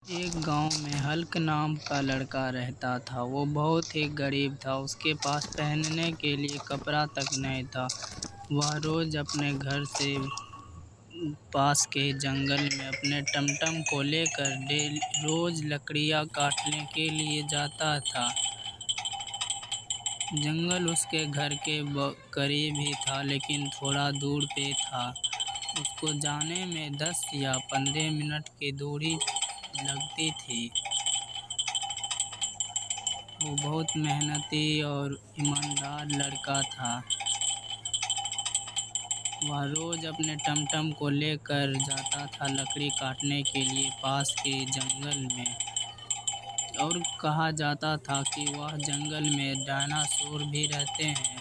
ایک گاؤں میں ہلک نام کا لڑکا رہتا تھا۔ وہ بہت ہی غریب تھا۔ اس کے پاس پہننے کے لیے کپڑا تک نہیں تھا۔ وہ روز اپنے گھر سے پاس کے جنگل میں اپنے ٹمٹم کو لے کر روز لکڑیاں کاٹنے کے لیے جاتا تھا۔ جنگل اس کے گھر کے قریب ہی تھا، لیکن تھوڑا دور پہ تھا۔ اس کو جانے میں 10 یا 15 منٹ کی دوری لگتی تھی۔ وہ بہت محنتی اور ایماندار لڑکا تھا۔ وہ روز اپنے ٹمٹم کو لے کر جاتا تھا لکڑی کاٹنے کے لیے پاس کے جنگل میں، اور کہا جاتا تھا کہ وہ جنگل میں ڈائناسور بھی رہتے ہیں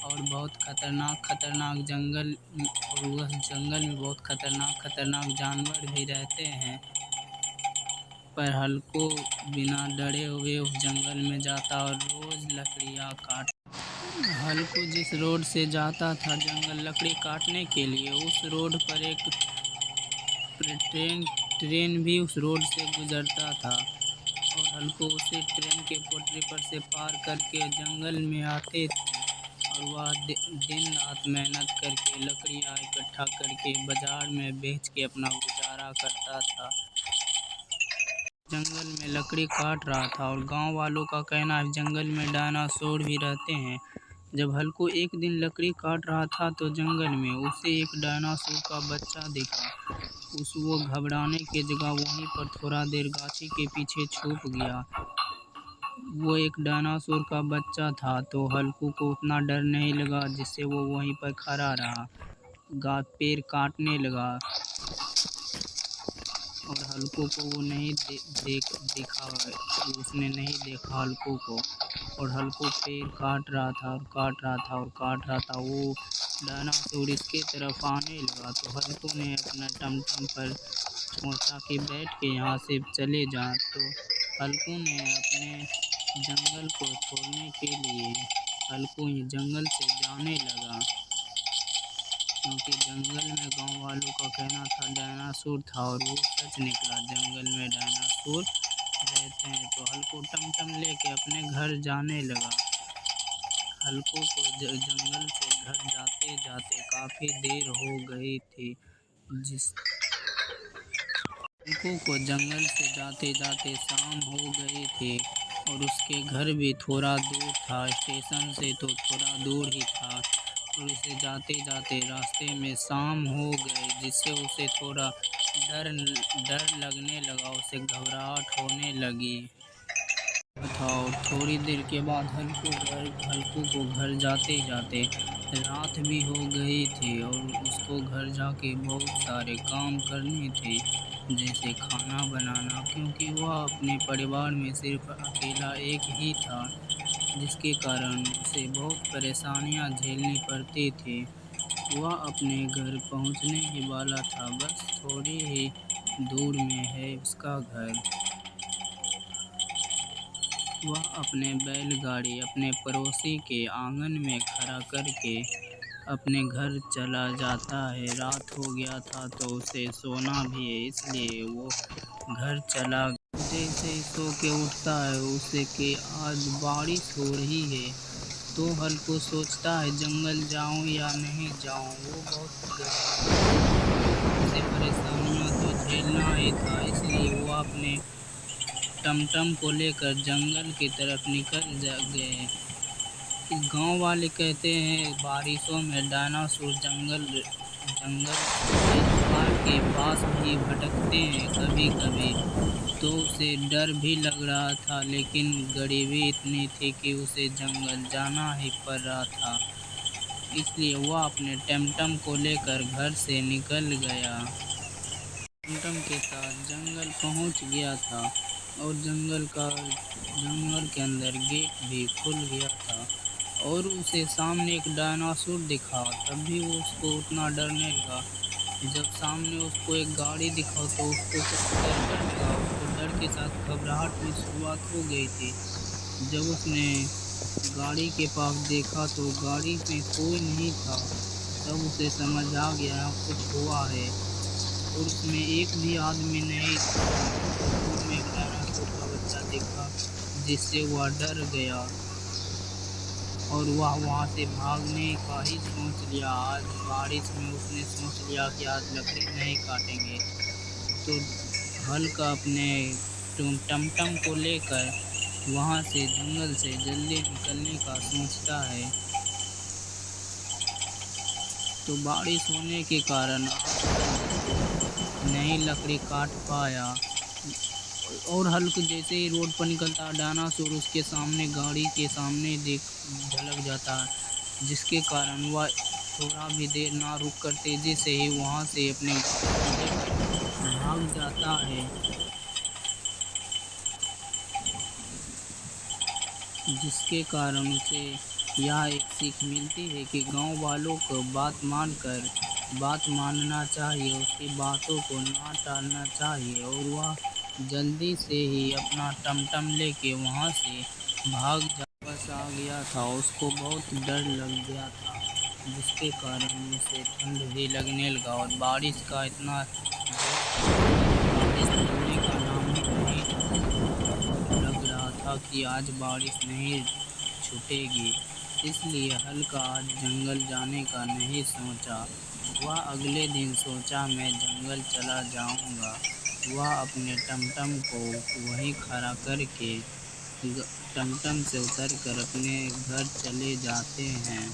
اور بہت خطرناک جنگل میں بہت خطرناک جانور بھی رہتے ہیں۔ پر ہلکو بنا ڈرے ہوئے اس جنگل میں جاتا اور روز لکڑیاں کاٹتا۔ ہلکو جس روڈ سے جاتا تھا جنگل لکڑی کاٹنے کے لیے، اس روڈ پر ایک ٹرین بھی اس روڈ سے گزرتا تھا، اور ہلکو اسی ٹرین کے پٹری پر سے پار کر کے جنگل میں آتے تھے، اور وہ دن رات محنت کر کے لکڑیاں اکٹھا کر کے بازار میں بیچ کے اپنا گزارا کرتا تھا۔ جنگل میں لکڑی کاٹ رہا تھا، اور گاؤں والوں کا کہنا ہے جنگل میں ڈائناسور بھی رہتے ہیں۔ جب ہلکو ایک دن لکڑی کاٹ رہا تھا تو جنگل میں اسے ایک ڈائناسور کا بچہ دکھا۔ وہ گھبرانے کی جگہ وہیں پر تھوڑا دیر گاچھی کے پیچھے چھپ گیا۔ وہ ایک ڈائناسور کا بچہ تھا تو ہلکو کو اتنا ڈر نہیں لگا، جس سے وہ وہیں پر کھڑا رہا، پیڑ کاٹنے لگا، اور ہلکو کو وہ اس نے نہیں دیکھا ہلکو کو، اور ہلکو پیڑ کاٹ رہا تھا۔ وہ ڈائناسور اس کی طرف آنے لگا تو ہلکو نے اپنا ٹمٹم پر سوچا کہ بیٹھ کے یہاں سے چلے جائیں، تو ہلکو نے اپنے جنگل کو چھوڑنے کے لیے ہلکو جنگل سے جانے لگا، کیونکہ جنگل میں گاؤں والوں کا کہنا تھا ڈائناسور تھا، اور وہ سچ نکلا، جنگل میں ڈائناسور رہتے ہیں۔ تو ہلکو ٹمٹم لے کے اپنے گھر جانے لگا۔ ہلکو کو جنگل سے گھر جاتے جاتے کافی دیر ہو گئی تھی۔ ہلکو کو جنگل سے جاتے جاتے شام ہو گئی تھی، اور اس کے گھر بھی تھوڑا دور تھا، اسٹیشن سے تو تھوڑا دور ہی تھا، اور اسے جاتے جاتے راستے میں شام ہو گئی، جس سے اسے تھوڑا ڈر لگنے لگا، اسے گھبراہٹ ہونے لگی تھا۔ اور تھوڑی دیر کے بعد ہلکو کو گھر جاتے جاتے رات بھی ہو گئی تھی، اور اس کو گھر جا کے بہت سارے کام کرنے تھے، جیسے کھانا بنانا، کیونکہ وہ اپنے پریوار میں صرف اکیلا ایک ہی تھا، جس کے کارن اسے بہت پریشانیاں جھیلنی پڑتی تھیں۔ وہ اپنے گھر پہنچنے ہی والا تھا، بس تھوڑی ہی دور میں ہے اس کا گھر۔ وہ اپنے بیل گاڑی اپنے پڑوسی کے آنگن میں کھڑا کر کے اپنے گھر چلا جاتا ہے۔ رات ہو گیا تھا تو اسے سونا بھی ہے، اس لیے وہ گھر چلا گیا۔ جیسے ہی سو کے اٹھتا ہے اسے کہ آج بارش ہو رہی ہے، تو ہلکو سوچتا ہے جنگل جاؤں یا نہیں جاؤں۔ وہ بہت سے پریشانیاں تو جھیلنا ہی تھا، اس لیے وہ اپنے ٹمٹم کو لے کر جنگل کی طرف نکل گئے۔ گاؤں والے کہتے ہیں بارشوں میں ڈائناسور جنگل کے پاس بھی بھٹکتے ہیں کبھی کبھی، تو اسے ڈر بھی لگ رہا تھا، لیکن غریبی اتنی تھی کہ اسے جنگل جانا ہی پڑ رہا تھا، اس لیے وہ اپنے ٹمٹم کو لے کر گھر سے نکل گیا۔ ٹمٹم کے ساتھ جنگل پہنچ گیا تھا، اور جنگل کے اندر گیٹ بھی کھل گیا تھا، اور اسے سامنے ایک ڈائناسور دکھا، تب بھی وہ اس کو اتنا ڈرنے لگا۔ جب سامنے اس کو ایک گاڑی دکھا تو اس کو کچھ ڈر لگا، اس کو ڈر کے ساتھ گھبراہٹ بھی شروعات ہو گئی تھی۔ جب اس نے گاڑی کے پاس دیکھا تو گاڑی میں کوئی نہیں تھا، تب اسے سمجھ آ گیا یہاں کچھ ہوا ہے، اور اس میں ایک بھی آدمی نہیں تھا۔ دور میں جس سے وہ ڈر گیا اور وہ وہاں سے بھاگنے کا ہی سوچ لیا۔ آج بارش میں اس نے سوچ لیا کہ آج لکڑی نہیں کاٹیں گے، تو ہلکا اپنے ٹم کو لے کر وہاں سے جنگل سے جلدی نکلنے کا سوچتا ہے، تو بارش ہونے کے کارن نہیں لکڑی کاٹ پایا، اور ہلک جیسے ہی روڈ پر نکلتا ڈائناسور اس کے سامنے گاڑی کے سامنے جھلک جاتا ہے، جس کے کارن وہ تھوڑا بھی دیر نہ رک کر تیزی سے ہی وہاں سے اپنے گاڑی کو لے کر بھاگ جاتا ہے، جس کے کارن اسے یہ ایک سیکھ ملتی ہے کہ گاؤں والوں کو بات ماننا چاہیے، اس کی باتوں کو نہ ٹالنا چاہیے، اور وہ جلدی سے ہی اپنا ٹم لے کے وہاں سے بھاگ واپس آ گیا تھا۔ اس کو بہت ڈر لگ گیا تھا، جس کے کارن اسے ٹھنڈ بھی لگنے لگا، اور بارش کا اتنا زور تھا کہ بارش تھمنے کا نام ہی نہیں لگ رہا تھا کہ آج بارش نہیں چھوٹے گی۔ اس لیے ہلکا آج جنگل جانے کا نہیں سوچا۔ وہ اگلے دن سوچا میں جنگل چلا جاؤں گا۔ وہ اپنے ٹم کو وہیں کھڑا کر کے ٹم سے اتر کر اپنے گھر چلے جاتے ہیں۔